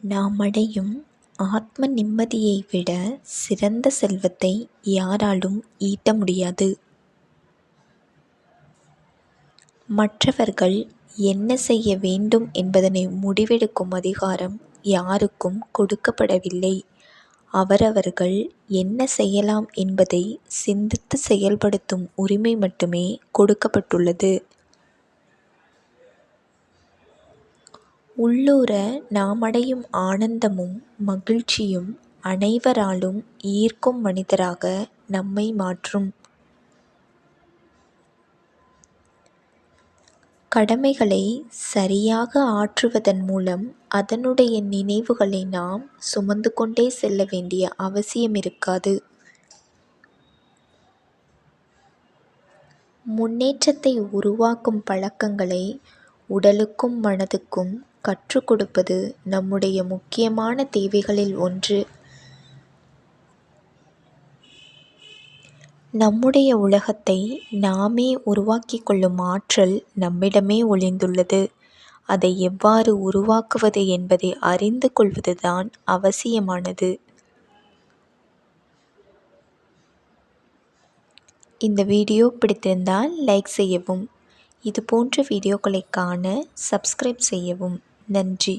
நாம் அடையும் ஆத்ம நிம்மதியை விட சிறந்த செல்வத்தை யாராலும் ஈட்ட முடியாது. மற்றவர்கள் என்ன செய்ய வேண்டும் என்பதனை முடிவெடுக்கும் அதிகாரம் யாருக்கும் கொடுக்கப்படவில்லை. அவரவர்கள் என்ன செய்யலாம் என்பதை சிந்தித்து செயல்படுத்தும் உரிமை மட்டுமே கொடுக்கப்பட்டுள்ளது. உள்ளூர நாம் அடையும் ஆனந்தமும் மகிழ்ச்சியும் அனைவராலும் ஈர்க்கும் மனிதராக நம்மை மாற்றும். கடமைகளை சரியாக ஆற்றுவதன் மூலம் அதனுடைய நினைவுகளை நாம் சுமந்து கொண்டே செல்ல வேண்டிய அவசியம் இருக்காது. முன்னேற்றத்தை உருவாக்கும் பழக்கங்களை உடலுக்கும் மனதுக்கும் கற்றுக் கொடுப்பது நம்முடைய முக்கியமான தேவைகளில் ஒன்று. நம்முடைய உலகத்தை நாமே உருவாக்கிக் கொள்ளும் ஆற்றல் நம்மிடமே ஒளிந்துள்ளது. அதை எவ்வாறு உருவாக்குவது என்பதை அறிந்து கொள்வதுதான் அவசியமானது. இந்த வீடியோ பிடித்திருந்தால் லைக் செய்யவும். இது போன்ற வீடியோக்களை காண சப்ஸ்கிரைப் செய்யவும். நன்றி.